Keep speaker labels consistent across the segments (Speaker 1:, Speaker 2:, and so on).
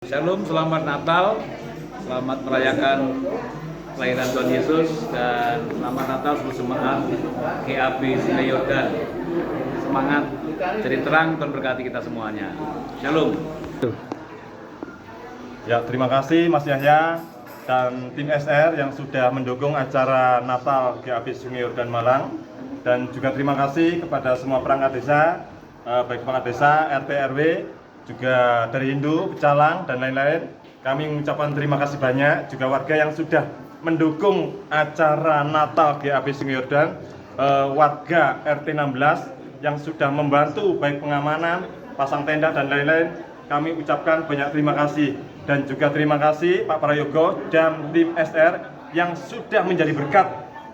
Speaker 1: Shalom, selamat Natal, selamat merayakan kelahiran Tuhan Yesus, dan selamat Natal seluruh jemaat GAB Sungai Yordan. Semangat, jadi terang, Tuhan berkati kita semuanya. Shalom.
Speaker 2: Ya, terima kasih Mas Yahya dan tim SR yang sudah mendukung acara Natal GAB Sungai Yordan Malang, dan juga terima kasih kepada semua perangkat desa, baik kepala desa, RT, RW, juga dari Hindu, Pecalang, dan lain-lain. Kami mengucapkan terima kasih banyak juga warga yang sudah mendukung acara Natal GAB Sungai Yordan, warga RT 16 yang sudah membantu baik pengamanan, pasang tenda, dan lain-lain. Kami ucapkan banyak terima kasih, dan juga terima kasih Pak Prayogo dan tim SR yang sudah menjadi berkat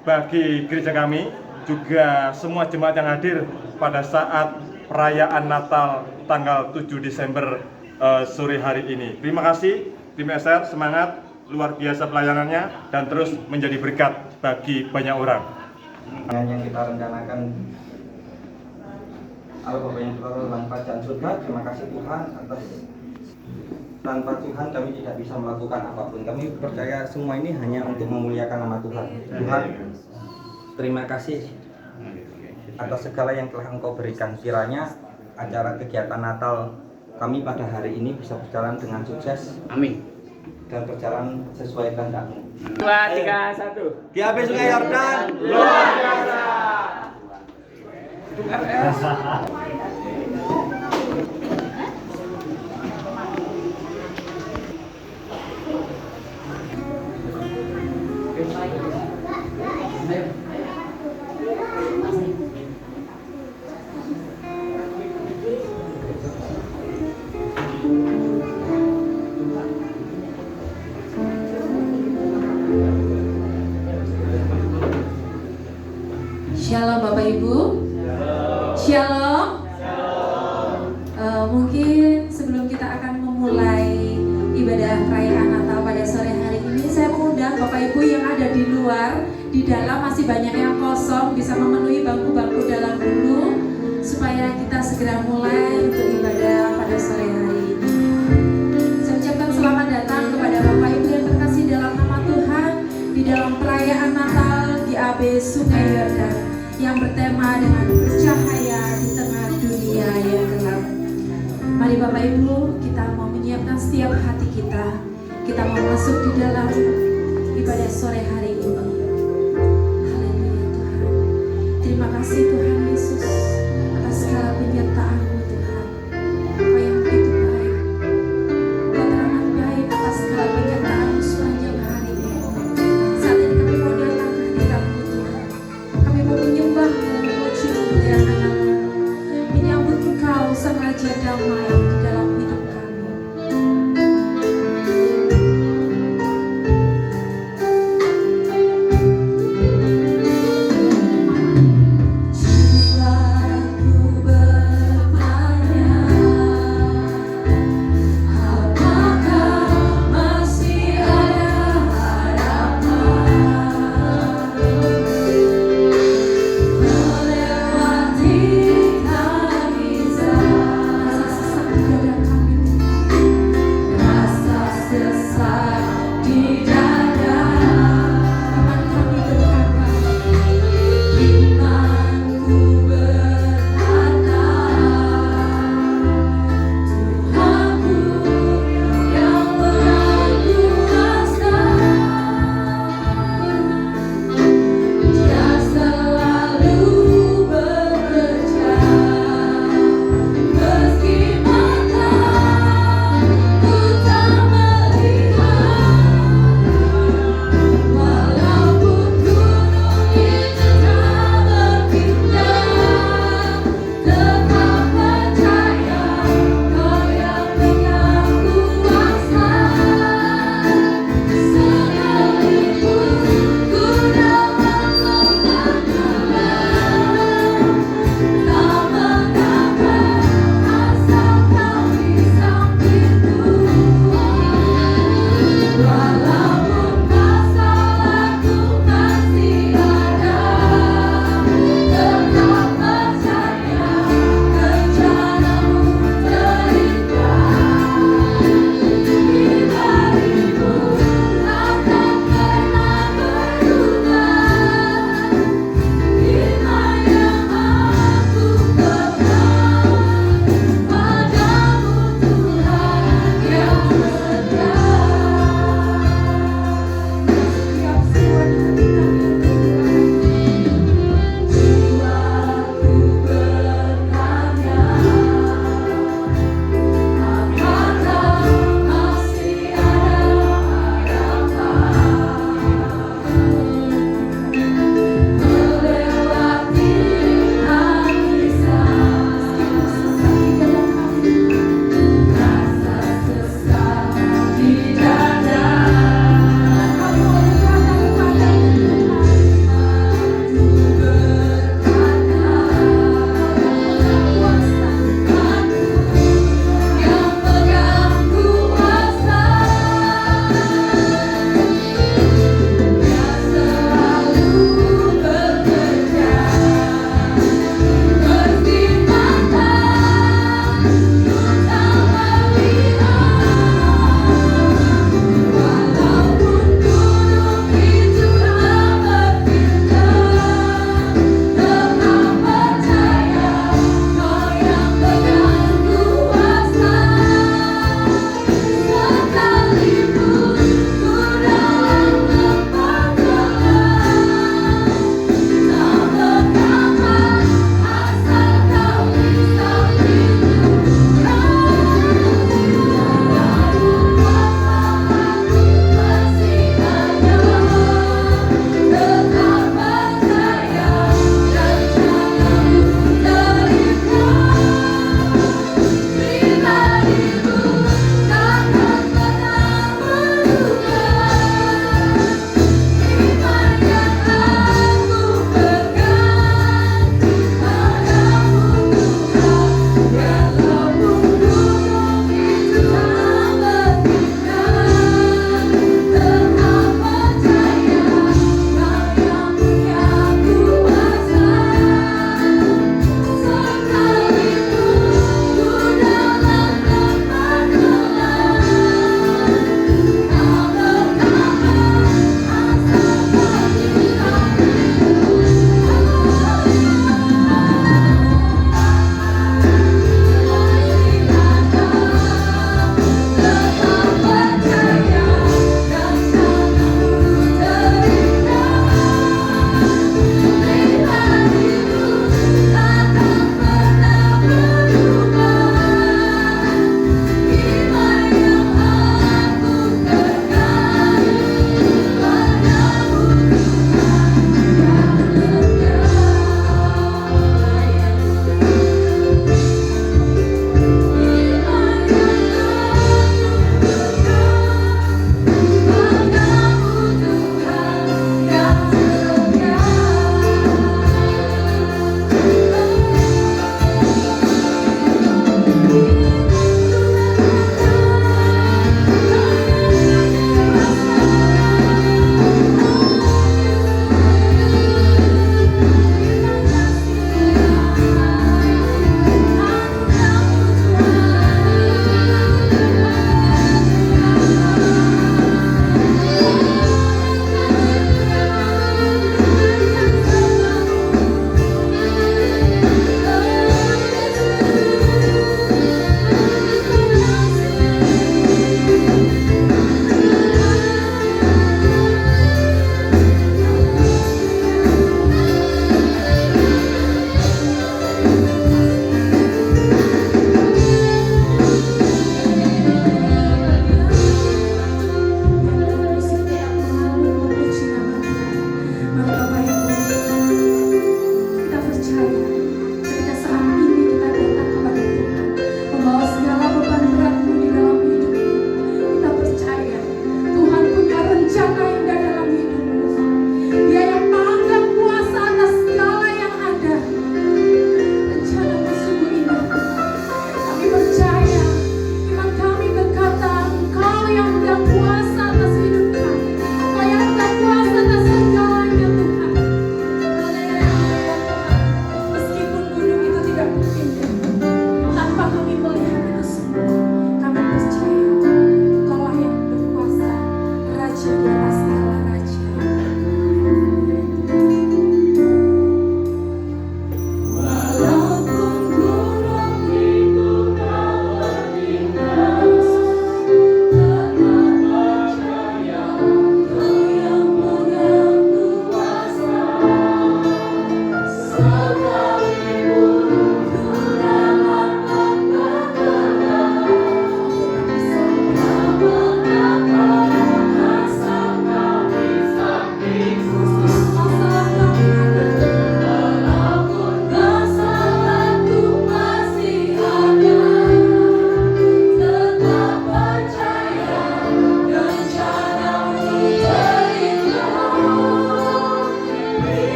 Speaker 2: bagi gereja kami, juga semua jemaat yang hadir pada saat perayaan Natal tanggal 7 Desember sore hari ini. Terima kasih tim SR, semangat, luar biasa pelayanannya, dan terus menjadi berkat bagi banyak orang.
Speaker 3: Yang kita rencanakan, Allah Bapa yang berkata kerajaan surga, terima kasih Tuhan atas, tanpa Tuhan kami tidak bisa melakukan apapun. Kami percaya semua ini hanya untuk memuliakan nama Tuhan. Tuhan, terima kasih atas segala yang telah Engkau berikan. Kiranya acara kegiatan Natal kami pada hari ini bisa berjalan dengan sukses.
Speaker 1: Amin.
Speaker 3: Dan berjalan sesuai kehendak-Mu.
Speaker 1: 2, 3, 1.
Speaker 3: GAB Sungai Yordan
Speaker 1: Luar biasa.
Speaker 4: Shalom Bapak Ibu. Shalom. Mungkin sebelum kita akan memulai ibadah perayaan Natal pada sore hari ini, saya mengundang Bapak Ibu yang ada di luar, di dalam masih banyak yang kosong, bisa memenuhi bangku-bangku dalam dulu, supaya kita segera mulai untuk ibadah pada sore hari ini. Saya ucapkan selamat datang kepada Bapak Ibu yang terkasih dalam nama Tuhan di dalam perayaan Natal GAB Sungai Yordan yang bertema dengan bercahaya di tengah dunia yang gelap. Mari Bapak Ibu, kita mau menyiapkan setiap hati kita. Kita mau masuk di dalam ibadah sore hari ini. Haleluya Tuhan. Terima kasih Tuhan Yesus atas segala penyertaan-Mu Tuhan. Engkau yang begitu baik. Engkau teramat baik atas segala penyertaan-Mu sepanjang hari ini. Saat ini kami mau datang ke hadirat-Mu Tuhan. Kami mau menyembah-Mu, memuji, memuliakan nama-Mu, menyambut Engkau Sang Raja Damai di dalam hidup kami. Jiwaku bermata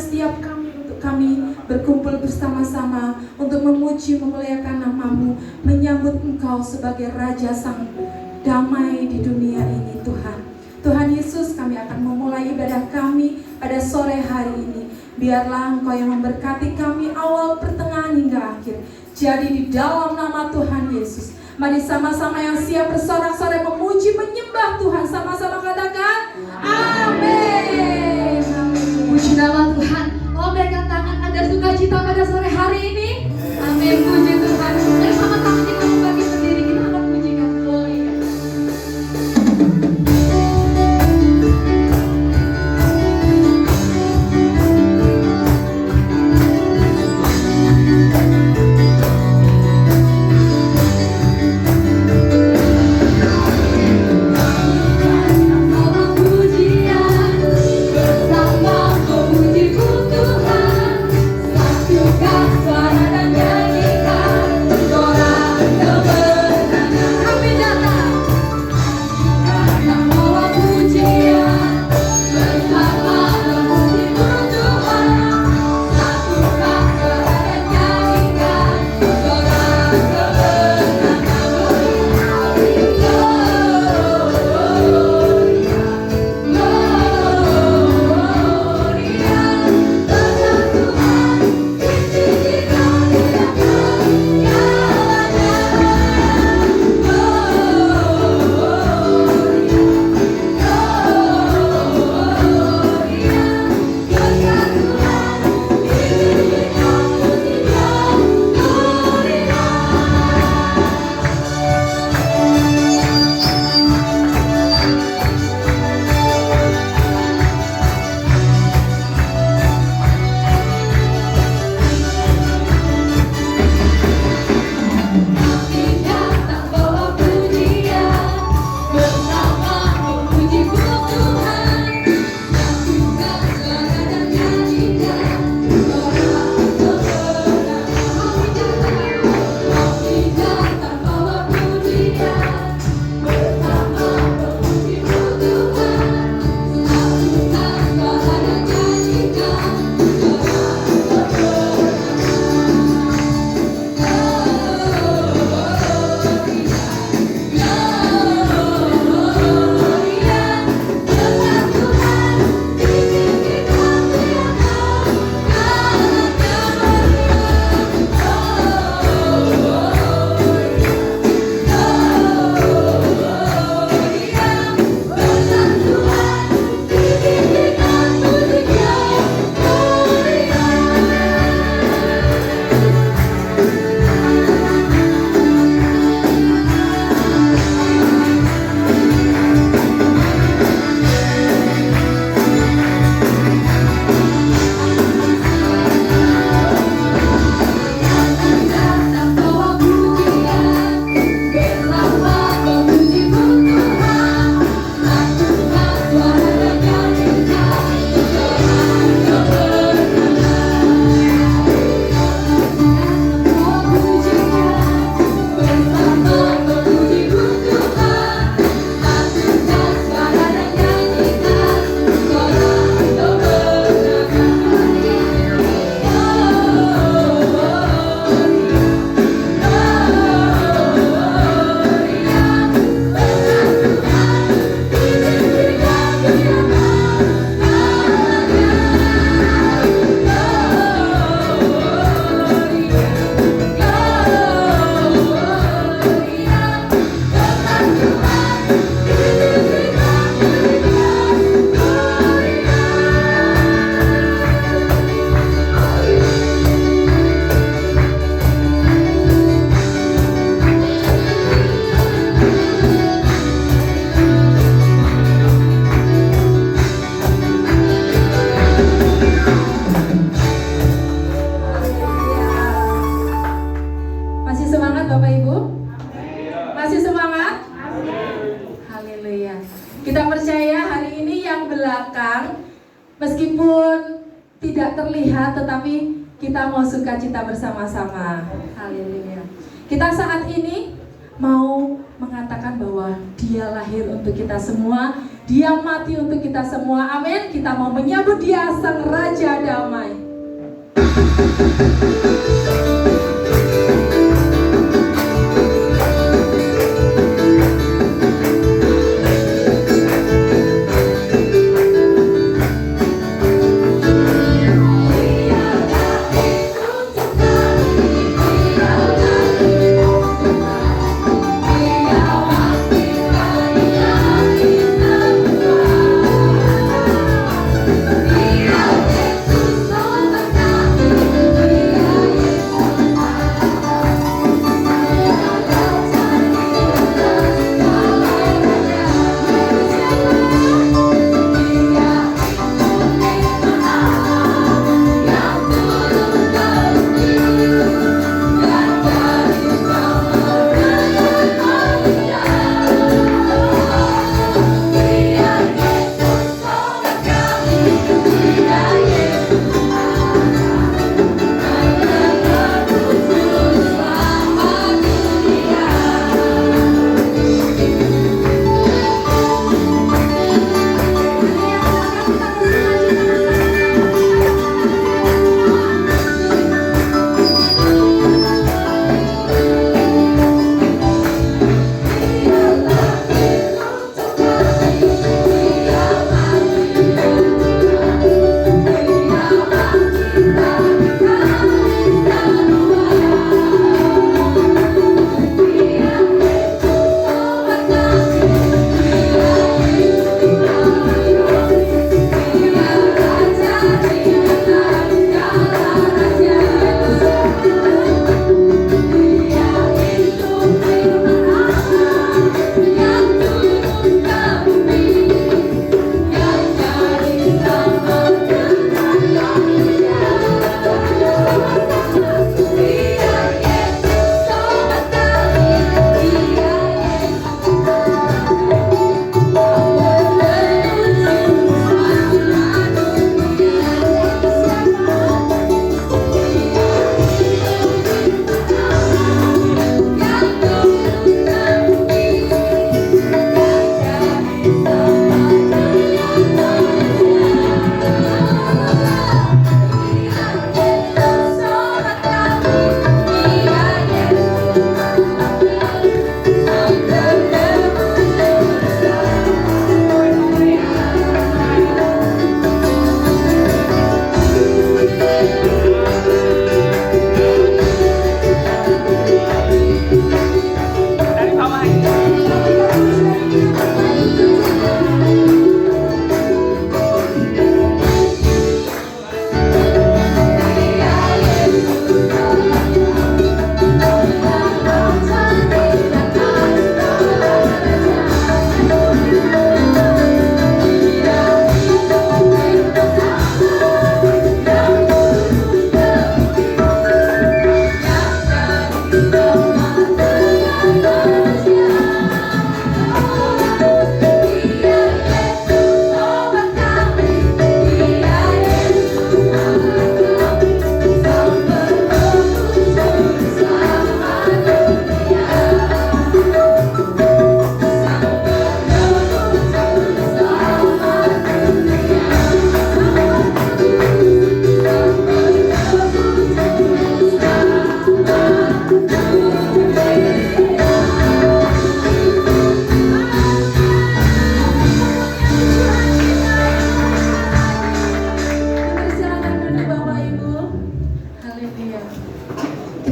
Speaker 4: setiap kami untuk kami berkumpul bersama-sama untuk memuji memuliakan nama-Mu, menyambut Engkau sebagai Raja Sang Damai di dunia ini Tuhan. Tuhan Yesus, kami akan memulai ibadah kami pada sore hari ini. Biarlah Engkau yang memberkati kami awal, pertengahan hingga akhir. Jadi di dalam nama Tuhan Yesus, mari sama-sama yang siap bersorak-sorai memuji menyembah Tuhan, sama-sama katakan amin.
Speaker 5: Puji nama Tuhan. Lambaikan tangan, ada sukacita pada sore hari ini. Amin, puji Tuhan. Mari sama-sama kita membagi sendiri, kita akan pujikan. Gloria.
Speaker 4: Meskipun tidak terlihat, tetapi kita mau sukacita bersama-sama. Haleluya. Kita saat ini mau mengatakan bahwa Dia lahir untuk kita semua. Dia mati untuk kita semua. Amin. Kita mau menyambut Dia, Sang Raja Damai.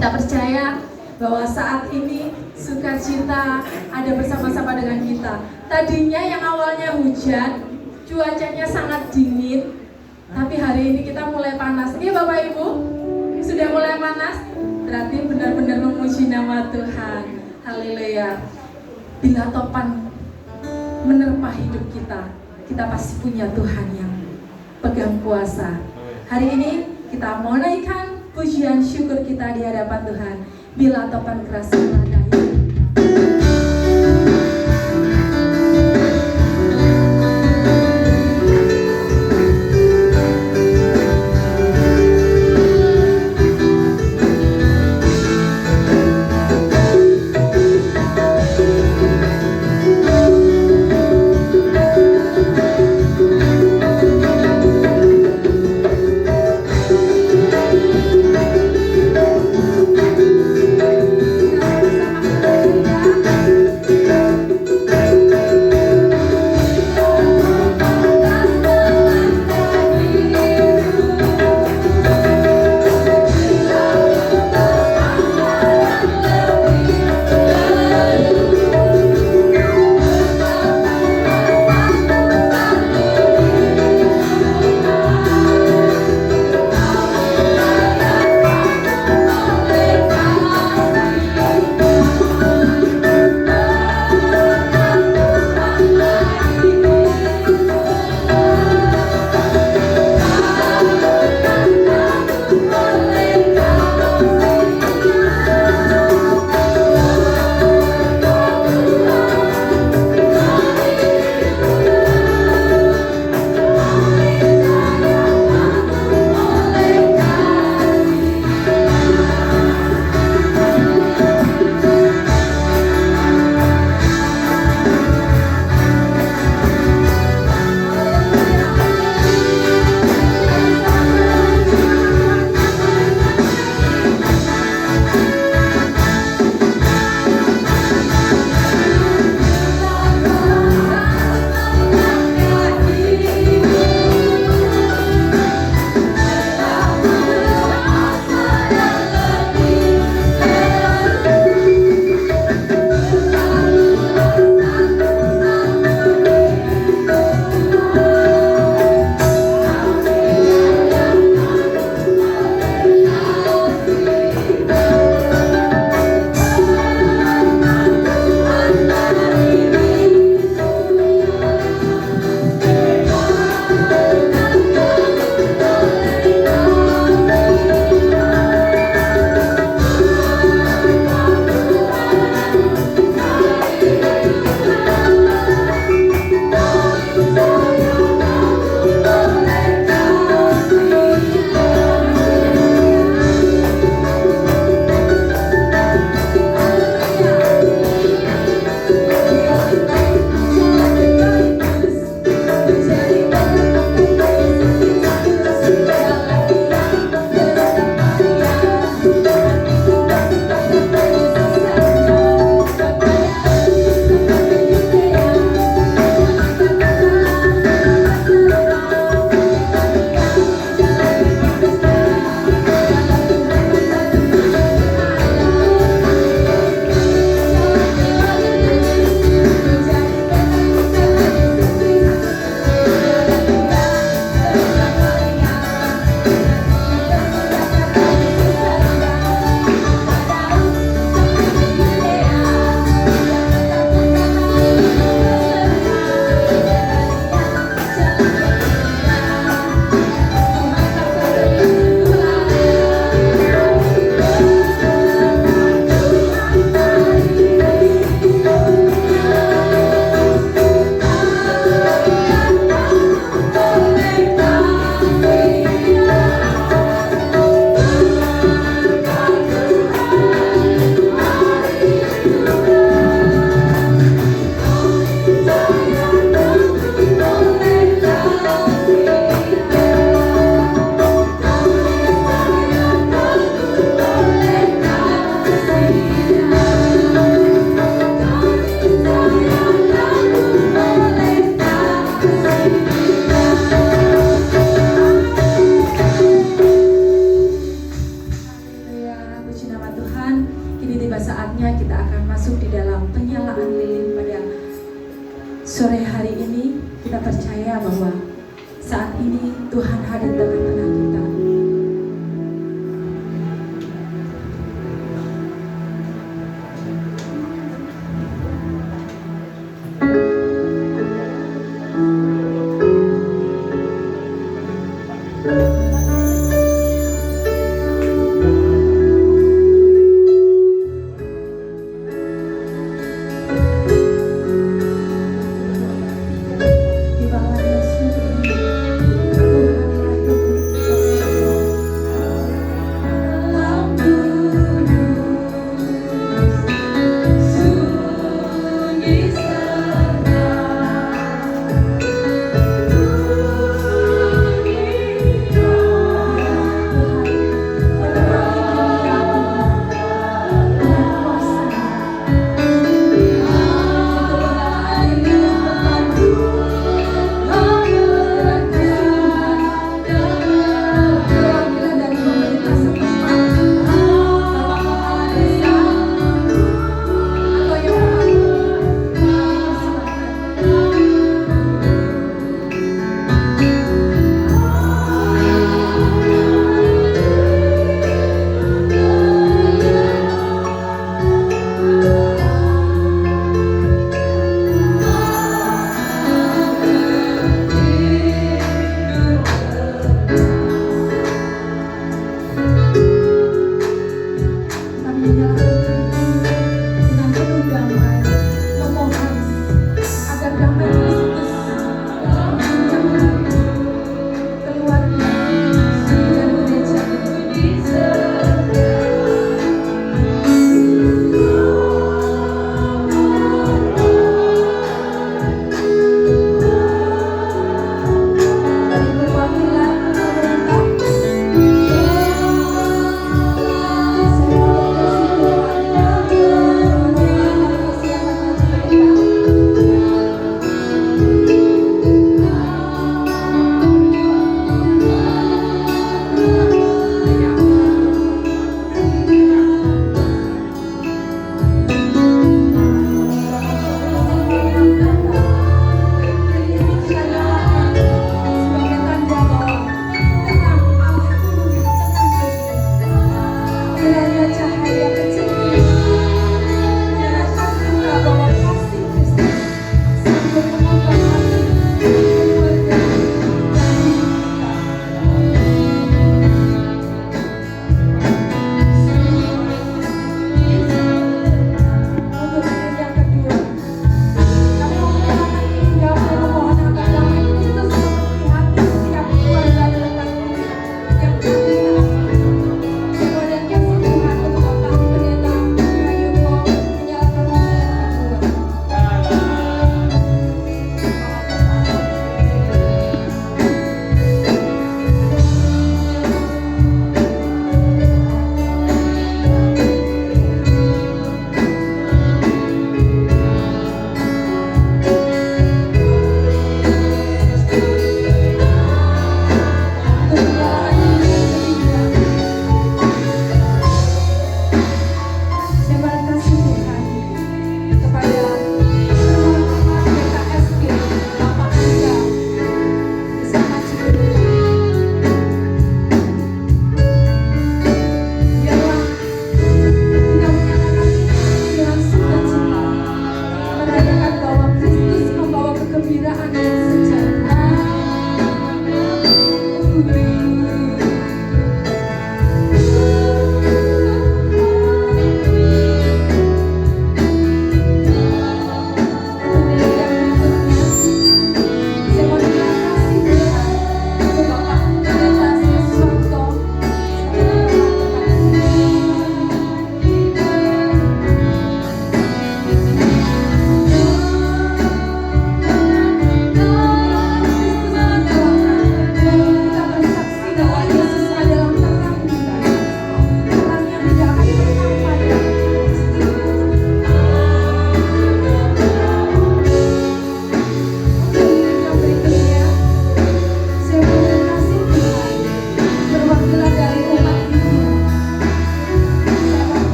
Speaker 4: Kita percaya bahwa saat ini sukacita ada bersama-sama dengan kita. Tadinya yang awalnya hujan, cuacanya sangat dingin, tapi hari ini kita mulai panas. Iya Bapak Ibu, sudah mulai panas, berarti benar-benar memuji nama Tuhan. Haleluya. Bila topan menerpa hidup kita, kita pasti punya Tuhan yang pegang kuasa. Hari ini kita mau naikkan pujian syukur kita di hadapan Tuhan. Bila topan keras melanda hidup kita.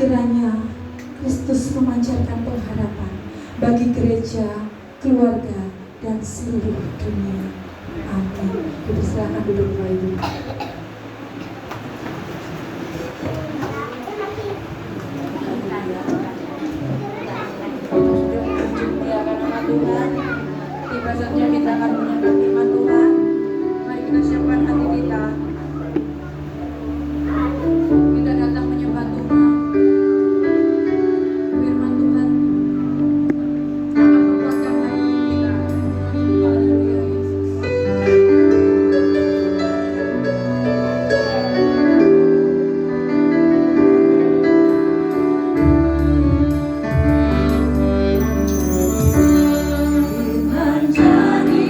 Speaker 4: kiranya Kristus memancarkan pengharapan bagi gereja, keluarga, dan seluruh dunia. Amin. Silakan duduk Bapak Ibu. Tuhan, tiba saatnya kita akan mendengar firman Tuhan. Mari kita siapkan hati kita. Kita datang menyembah Tuhan. Firman Tuhan akan menguatkan hati kita. Haleluya Yesus. Firman jadi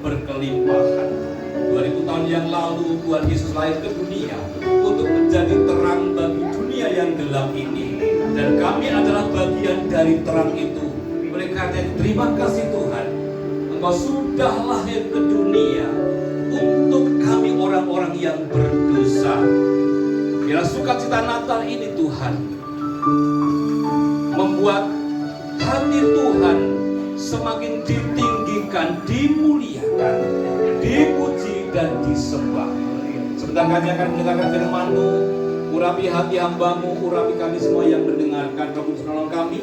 Speaker 6: berkelimpahan. 2000 tahun yang lalu Tuhan Yesus lahir ke dunia untuk menjadi terang bagi dunia yang gelap ini, dan kami adalah bagian dari terang itu. Oleh karena itu terima kasih Tuhan, Engkau sudah lahir ke dunia untuk kami orang-orang yang berdosa. Biarlah sukacita Natal ini Tuhan membuat hati Tuhan semakin ditinggikan, dimuliakan, dipuji dan disembah. Sebentar kami akan mendengarkan firman-Mu. Urapi hati hamba-Mu, urapi kami semua yang mendengarkan. Roh Kudus menolong kami,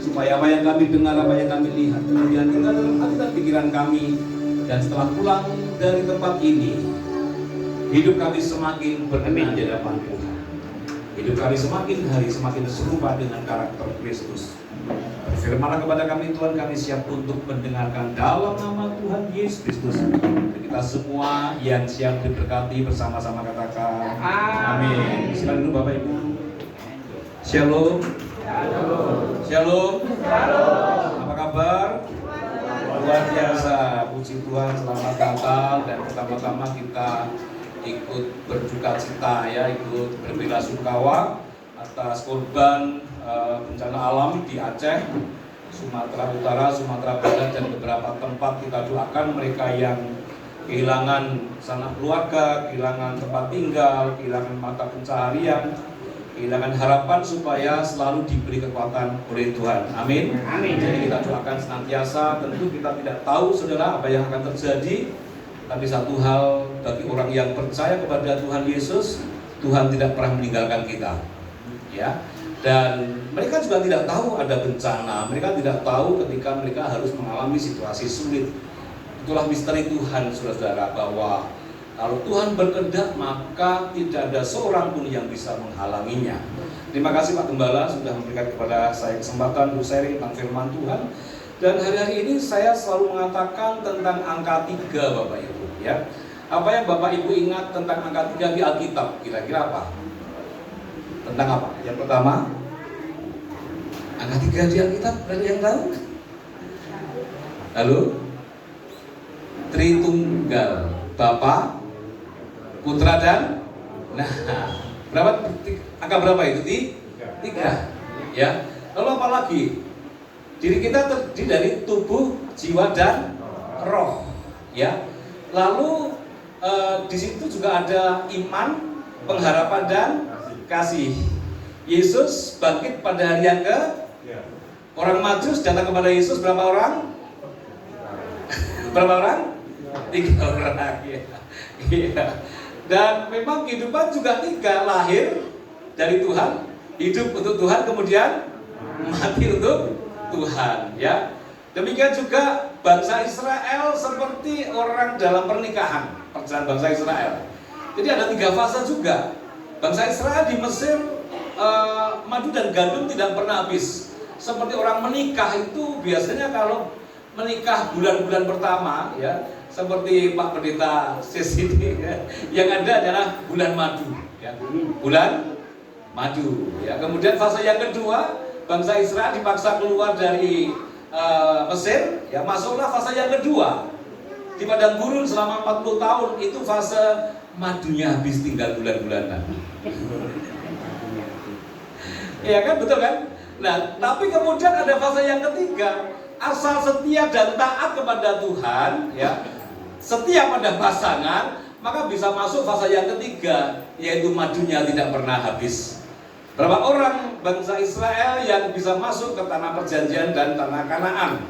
Speaker 6: supaya apa yang kami dengar, apa yang kami lihat, kemudian tinggal dalam hati dan pikiran kami. Dan setelah pulang dari tempat ini, hidup kami semakin berkenan di hadapan Tuhan. Hidup kami semakin hari semakin serupa dengan karakter Kristus. Firman kepada kami Tuhan, kami siap untuk mendengarkan dalam nama Tuhan Yesus Kristus. Kita semua yang siap diberkati bersama-sama katakan amin. Silakan dulu Bapak Ibu. Shalom. Shalom. Apa kabar? Luar biasa. Puji Tuhan, selamat Natal. Dan pertama-tama kita ikut berduka cita ya, ikut berbelasungkawa atas korban bencana alam di Aceh, Sumatera Utara, Sumatera Barat, dan beberapa tempat. Kita doakan mereka yang kehilangan sanak keluarga, kehilangan tempat tinggal, kehilangan mata pencaharian, kehilangan harapan, supaya selalu diberi kekuatan oleh Tuhan. Amin. Amin. Jadi kita doakan senantiasa. Tentu kita tidak tahu saudara apa yang akan terjadi, tapi satu hal bagi orang yang percaya kepada Tuhan Yesus, Tuhan tidak pernah meninggalkan kita. Ya. Dan mereka juga tidak tahu ada bencana, mereka tidak tahu ketika mereka harus mengalami situasi sulit. Itulah misteri Tuhan, saudara-saudara, bahwa kalau Tuhan berkehendak maka tidak ada seorang pun yang bisa menghalanginya. Terima kasih Pak Gembala sudah memberikan kepada saya kesempatan untuk sharing tentang firman Tuhan. Dan hari-hari ini saya selalu mengatakan tentang angka 3 Bapak Ibu ya. Apa yang Bapak Ibu ingat tentang angka 3 di Alkitab? Kira-kira apa? Tentang apa? Yang pertama, angka 3 di Alkitab, ada yang tahu? Halo? Tritunggal, Bapa, Putra dan nah, berapa? Angka berapa itu? 3. Ya. Lalu apa lagi? Diri kita terdiri dari tubuh, jiwa dan roh. Ya. Lalu di situ juga ada iman, pengharapan dan kasih. Yesus bangkit pada hari yang ke orang Majus datang kepada Yesus berapa orang? Berapa orang? 3 orang. Ya. Dan memang kehidupan juga 3, lahir dari Tuhan, hidup untuk Tuhan, kemudian mati untuk Tuhan. Ya. Demikian juga bangsa Israel seperti orang dalam pernikahan, perjalanan bangsa Israel. Jadi ada 3 fase juga. Bangsa Israel di Mesir madu dan gandum tidak pernah habis. Seperti orang menikah itu biasanya kalau menikah bulan-bulan pertama ya, seperti Pak Pendeta Sesini ya, yang ada adalah bulan madu ya. Bulan madu ya. Kemudian fase yang kedua, bangsa Israel dipaksa keluar dari Mesir ya, masuklah fase yang kedua di padang gurun selama 40 tahun. Itu fase madunya habis, tinggal bulan-bulanan. Ya kan, betul kan? Nah, tapi kemudian ada fase yang ketiga, asal setia dan taat kepada Tuhan, ya, setia pada pasangan, maka bisa masuk fase yang ketiga, yaitu madunya tidak pernah habis. Berapa orang bangsa Israel yang bisa masuk ke tanah perjanjian dan tanah Kanaan?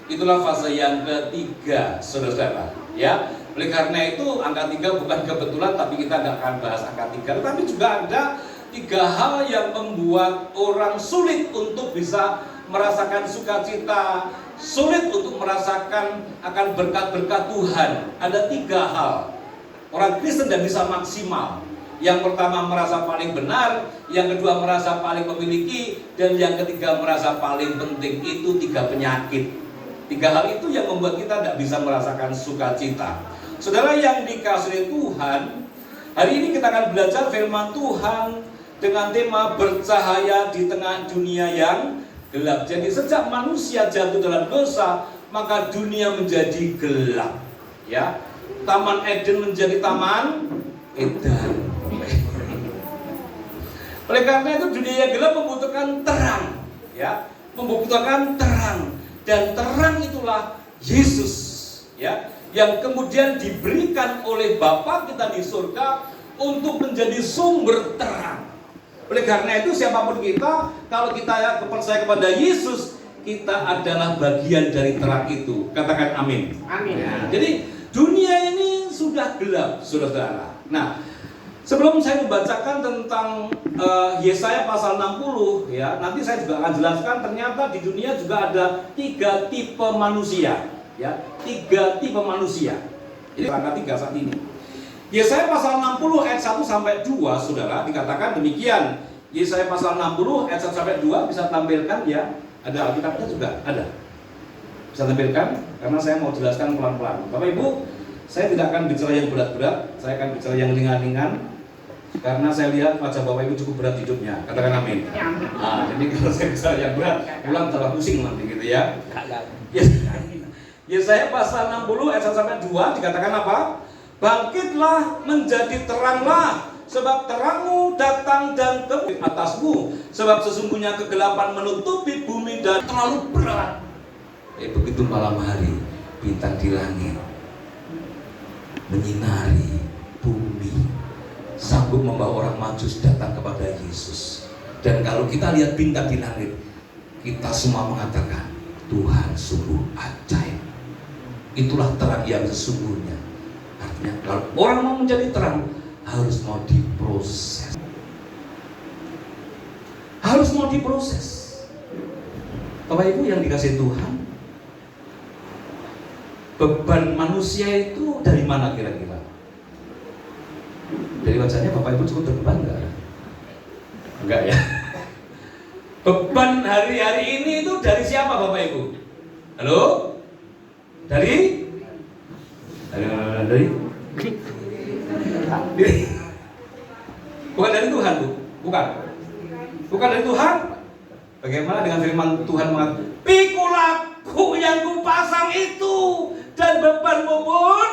Speaker 6: Itulah fase yang ketiga, saudara-saudara. Ya, oleh karena itu angka 3 bukan kebetulan, tapi kita tidak akan bahas angka 3. Tetapi juga ada 3 hal yang membuat orang sulit untuk bisa merasakan sukacita, sulit untuk merasakan akan berkat-berkat Tuhan. Ada 3 hal. Orang Kristen tidak bisa maksimal. Yang pertama merasa paling benar, yang kedua merasa paling memiliki, dan yang ketiga merasa paling penting. Itu 3 penyakit. 3 hal itu yang membuat kita tidak bisa merasakan sukacita. Saudara yang dikasihi Tuhan, hari ini kita akan belajar firman Tuhan dengan tema bercahaya di tengah dunia yang gelap. Jadi sejak manusia jatuh dalam dosa, maka dunia menjadi gelap. ya. Taman Eden menjadi Taman Edan. Oleh karena itu dunia yang gelap membutuhkan terang, ya, membutuhkan terang, dan terang itulah Yesus, ya, yang kemudian diberikan oleh Bapa kita di surga untuk menjadi sumber terang. Oleh karena itu siapapun kita, kalau kita percaya kepada Yesus, kita adalah bagian dari terang itu. Katakan amin.
Speaker 7: Amin.
Speaker 6: Ya, jadi dunia ini sudah gelap, saudara. Nah, sebelum saya membacakan tentang Yesaya pasal 60, ya, nanti saya juga akan jelaskan ternyata di dunia juga ada 3 tipe manusia, ya, 3 tipe manusia. Jadi angka 3 saat ini. Yesaya pasal 60 ayat 1 sampai 2, saudara, dikatakan demikian. Yesaya pasal 60 ayat 1 sampai 2 bisa tampilkan, ya. Ada Alkitabnya juga, ada. Bisa tampilkan, karena saya mau jelaskan pelan-pelan. Bapak Ibu, saya tidak akan bicara yang berat-berat, saya akan bicara yang ringan-ringan, karena saya lihat wajah Bapak Ibu cukup berat hidupnya. Katakan amin. Nah, jadi kalau saya bicara yang berat, pulang tambah pusing nanti gitu ya. Yesaya pasal 60 ayat 1 sampai 2 dikatakan apa? Bangkitlah menjadi teranglah, sebab terangmu datang dan terbit atasmu, sebab sesungguhnya kegelapan menutupi bumi dan terlalu berat. Begitu malam hari, bintang di langit menyinari bumi, sanggup membawa orang majus datang kepada Yesus. Dan kalau kita lihat bintang di langit, kita semua mengatakan Tuhan sungguh ajaib. Itulah terang yang sesungguhnya. Artinya kalau orang mau menjadi terang, harus mau diproses. Harus mau diproses. Bapak Ibu yang dikasih Tuhan, beban manusia itu dari mana kira-kira? Dari wajahnya Bapak Ibu cukup berbeban enggak? Enggak ya? Beban hari-hari ini itu dari siapa Bapak Ibu? Halo? Dari? Bukan dari Tuhan, Bu. Bukan. Bukan dari Tuhan. Bagaimana dengan firman Tuhan mengatakan, "Pikulah yang kupasang itu dan bebanmu pun."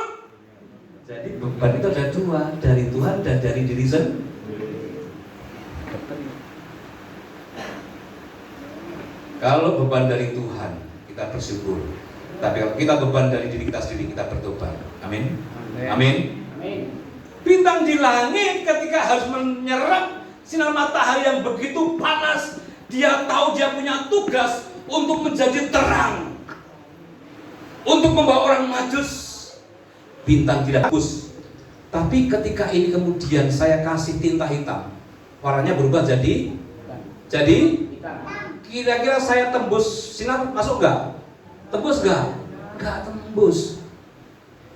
Speaker 6: Jadi beban itu ada 2, dari Tuhan dan dari diri sendiri. Kalau beban dari Tuhan, kita bersyukur. Tapi kalau kita beban dari diri kita sendiri, kita bertobat. Amin. Amin. Bintang di langit ketika harus menyerap sinar matahari yang begitu panas, dia tahu dia punya tugas untuk menjadi terang, untuk membawa orang majus. Bintang tidak hapus. Tapi ketika ini kemudian saya kasih tinta hitam, warnanya berubah jadi kira-kira saya tembus sinar masuk nggak? Tembus nggak? Nggak tembus.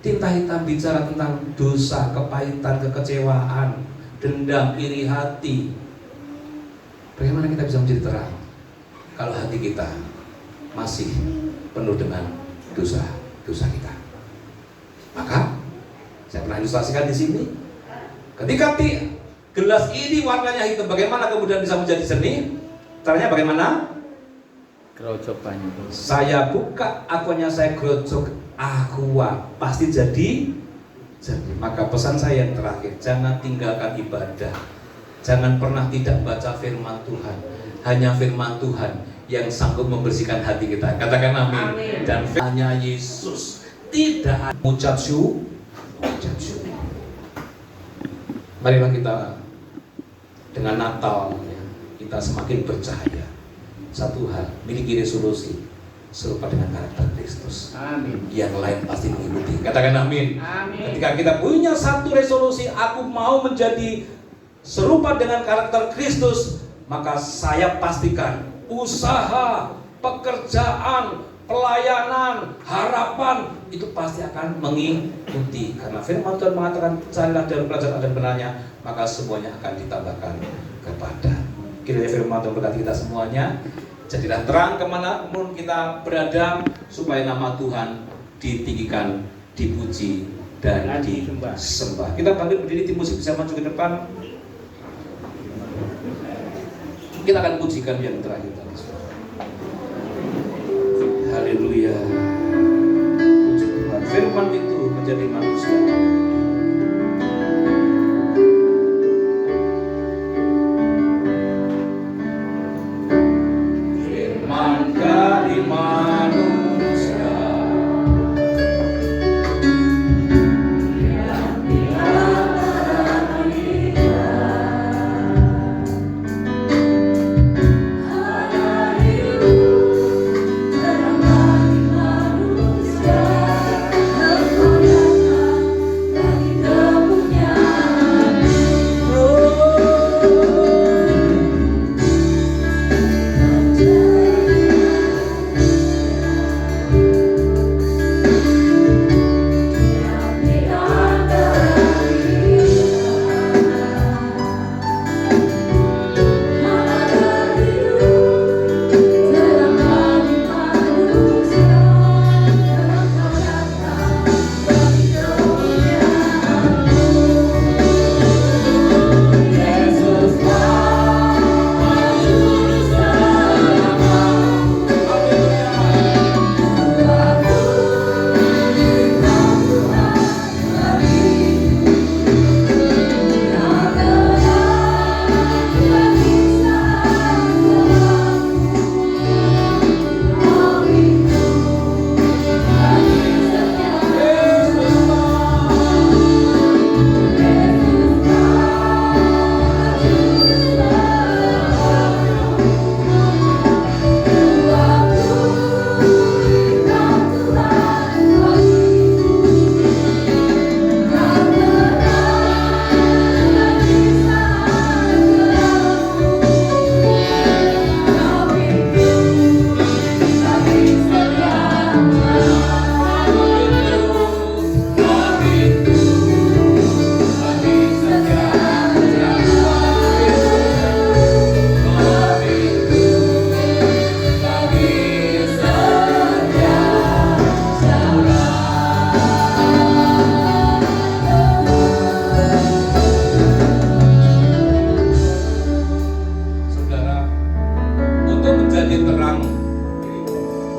Speaker 6: Tinta hitam bicara tentang dosa, kepahitan, kekecewaan, dendam, iri hati. Bagaimana kita bisa menjadi terang kalau hati kita masih penuh dengan dosa kita? Maka saya pernah ilustrasikan di sini. Ketika gelas ini warnanya hitam, bagaimana kemudian bisa menjadi seni? Caranya bagaimana?
Speaker 1: Kerocokannya.
Speaker 6: Saya buka akunnya, saya gerocok aqua, pasti jadi. Maka pesan saya yang terakhir, jangan tinggalkan ibadah. Jangan pernah tidak baca firman Tuhan. Hanya firman Tuhan yang sanggup membersihkan hati kita. Katakan amin. Dan hanya Yesus, tidak ucap syukur. Marilah kita dengan Natal ya, kita semakin percaya satu hal, miliki resolusi serupa dengan karakter Kristus.
Speaker 7: Amin.
Speaker 6: Yang lain pasti mengikuti. Katakan amin.
Speaker 7: Amin.
Speaker 6: Ketika kita punya satu resolusi, aku mau menjadi serupa dengan karakter Kristus, maka saya pastikan usaha, pekerjaan, pelayanan, harapan itu pasti akan mengikuti. Karena firman Tuhan mengatakan, carilah dahulu kerajaan Allah dan benarnya, maka semuanya akan ditambahkan kepada. Kiranya firman Tuhan berkati kita semuanya. Jadilah terang kemanapun kita berada, supaya nama Tuhan ditinggikan, dipuji, dan disembah. Kita bangkit berdiri, tim musik bisa maju ke depan. Kita akan pujikan yang terakhir tadi. Haleluya. Puji Tuhan. Firman itu menjadi menjadi manusia. Firman dari manusia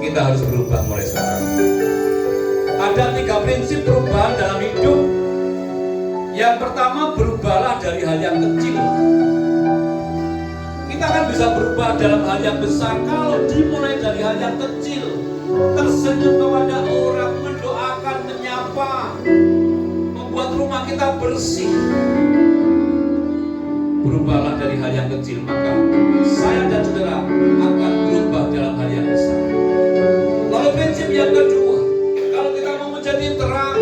Speaker 6: kita harus berubah mulai sekarang. Ada 3 prinsip perubahan dalam hidup. Yang pertama, berubahlah dari hal yang kecil. Kita akan bisa berubah dalam hal yang besar kalau dimulai dari hal yang kecil. Tersenyum kepada orang, mendoakan, menyapa, membuat rumah kita bersih. Berubahlah dari hal yang kecil, maka saya dan saudara akan berubah dalam hal yang besar. Lalu prinsip yang kedua, kalau kita mau menjadi terang,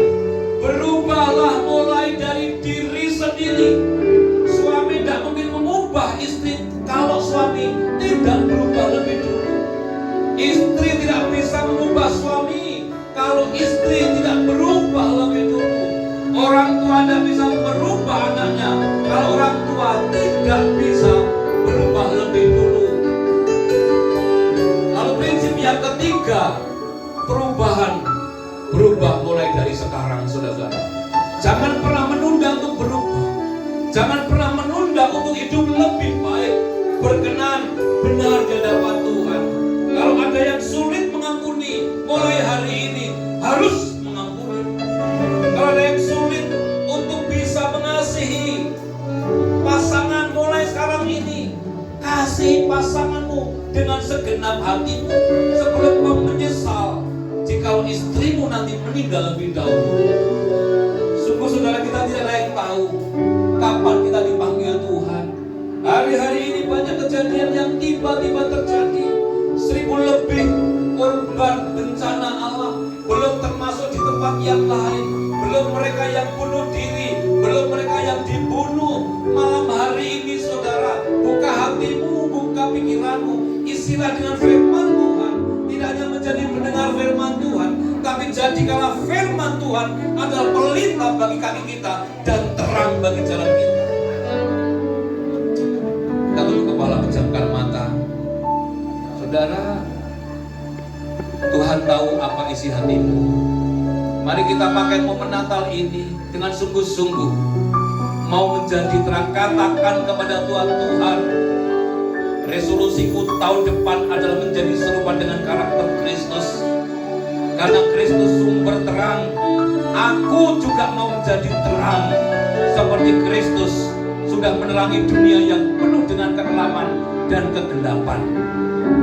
Speaker 6: berubahlah mulai dari diri sendiri. Suami tidak mungkin mengubah istri kalau suami tidak berubah lebih dulu. Istri tidak bisa mengubah suami kalau istri tidak berubah lebih dulu. Orang tua tidak bisa merubah anaknya kalau orang tua tidak bisa berubah lebih dulu. Lalu prinsip yang ketiga, perubahan berubah mulai dari sekarang, saudara-saudara. Jangan pernah menunda untuk berubah. Jangan pernah menunda untuk hidup lebih baik, berkenan, benar di hadapan Tuhan. Kalau ada yang sulit mengampuni, mulai hari ini harus mengampuni. Kalau ada yang sulit untuk bisa mengasihi pasangan, mulai sekarang ini kasih pasanganmu dengan segenap hatimu sebelum kau menyesal jikalau istrimu nanti meninggal lebih dahulu. Sungguh saudara, kita tidak ada yang tahu kapan kita dipanggil Tuhan. Hari-hari ini banyak kejadian yang tiba-tiba terjadi. 1000 lebih korban bencana alam, belum termasuk di tempat yang lain, belum mereka yang bunuh diri, belum mereka yang dibunuh. Malam hari ini saudara, buka hatimu, buka pikiranmu, isilah dengan firman Tuhan. Tidak hanya menjadi pendengar firman Tuhan, tapi jadikanlah firman Tuhan adalah pelita bagi kaki kita dan terang bagi jalan kita. Kita tutup kepala, pejamkan mata. Saudara, Tuhan tahu apa isi hatimu. Mari kita pakai momen Natal ini dengan sungguh-sungguh mau menjadi terang. Katakan kepada Tuhan, resolusiku tahun depan adalah menjadi serupa dengan karakter Kristus. Karena Kristus sumber terang, Aku juga mau menjadi terang seperti Kristus sudah menerangi dunia yang penuh dengan kekelaman dan kegelapan.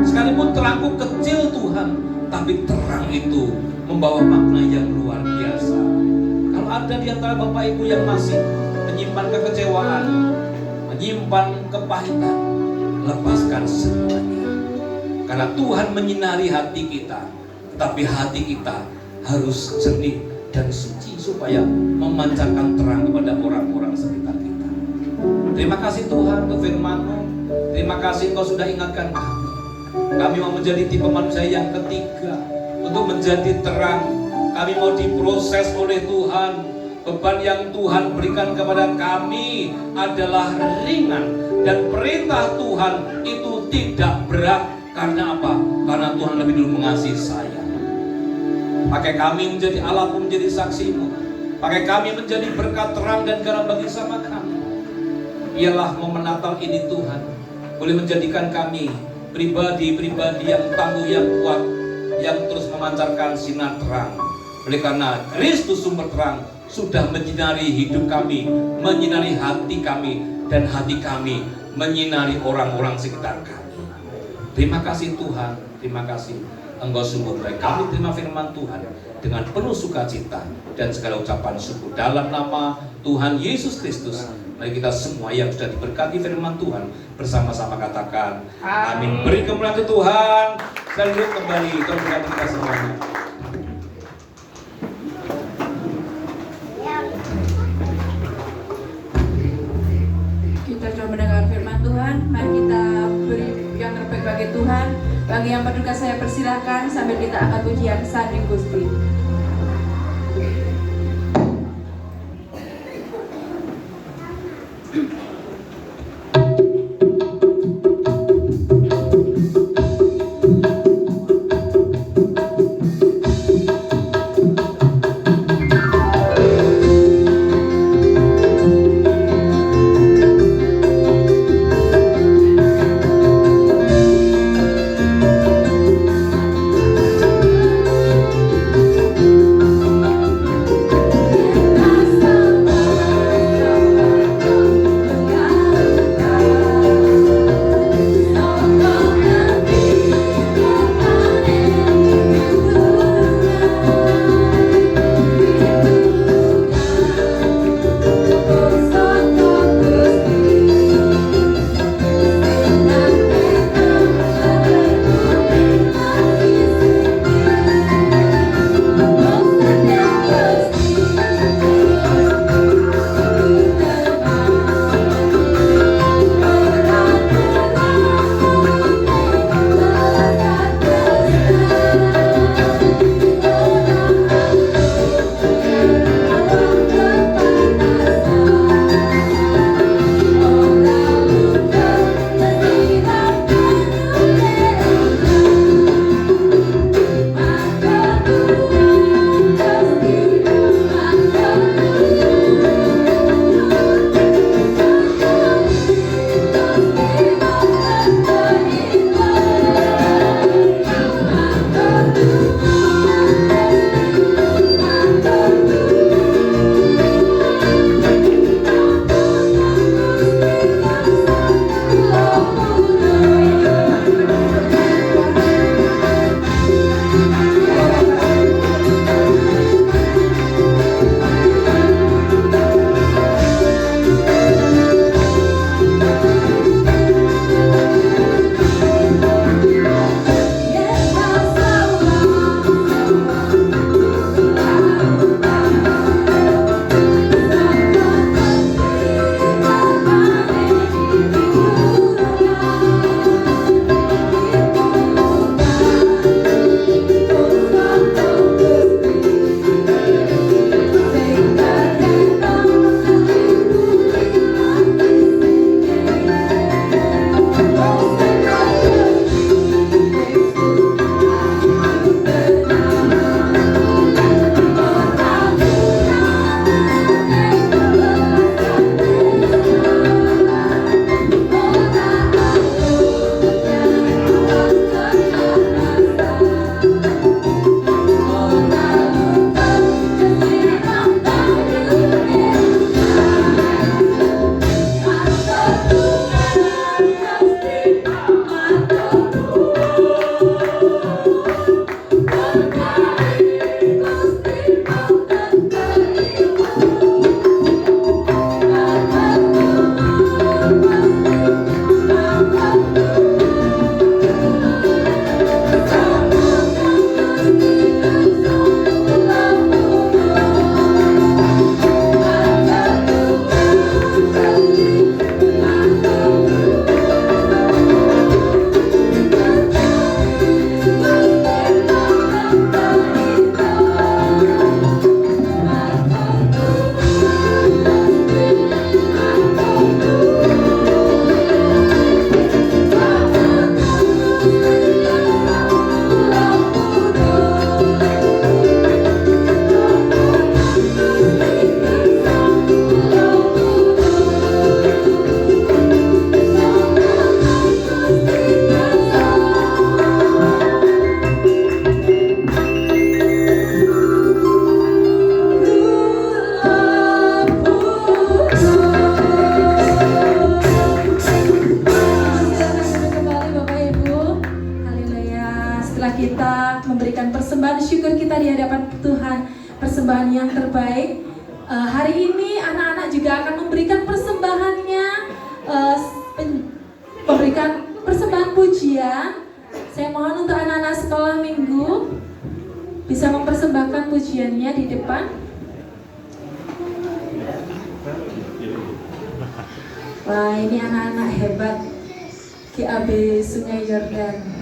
Speaker 6: Sekalipun terangku kecil Tuhan, tapi terang itu membawa makna yang luar biasa. Kalau ada di antara Bapak Ibu yang masih menyimpan kekecewaan, menyimpan kepahitan, lepaskan semuanya. Karena Tuhan menyinari hati kita, tetapi hati kita harus jernih dan suci supaya memancarkan terang kepada orang-orang sekitar kita. Terima kasih Tuhan untuk firman-Mu. Terima kasih Engkau sudah ingatkan kami. Kami mau menjadi tipe manusia yang ketiga untuk menjadi terang. Kami mau diproses oleh Tuhan. Beban yang Tuhan berikan kepada kami adalah ringan, dan perintah Tuhan itu tidak berat. Karena apa? Karena Tuhan lebih dulu mengasihi saya. Pakai kami menjadi alatmu, menjadi saksimu. Pakai kami menjadi berkat terang dan garam bagi sama kami. Biarlah momen Natal ini Tuhan boleh menjadikan kami pribadi-pribadi yang tangguh, yang kuat, yang terus memancarkan sinar terang. Oleh karena Kristus sumber terang sudah menyinari hidup kami, menyinari hati kami, dan hati kami menyinari orang-orang sekitar kami. Terima kasih Tuhan, terima kasih Engkau sungguh baik. Kami terima firman Tuhan dengan penuh sukacita dan segala ucapan syukur dalam nama Tuhan Yesus Kristus. Mari kita semua yang sudah diberkati firman Tuhan bersama-sama katakan amin. Beri kemuliaan Tuhan. Selalu kembali Tuhan berkati kita semuanya.
Speaker 4: Kita sudah mendengar firman Tuhan. Mari kita beri yang terbaik bagi Tuhan. Bagi yang berduka saya persilakan sambil kita angkat pujian Sanding Gusti. syukur kita di hadapan Tuhan, persembahan yang terbaik. Hari ini anak-anak juga akan memberikan persembahannya, memberikan persembahan pujian. Saya mohon untuk anak-anak sekolah minggu bisa mempersembahkan pujiannya di depan. Wah, ini anak-anak hebat GAB Sungai Yordan.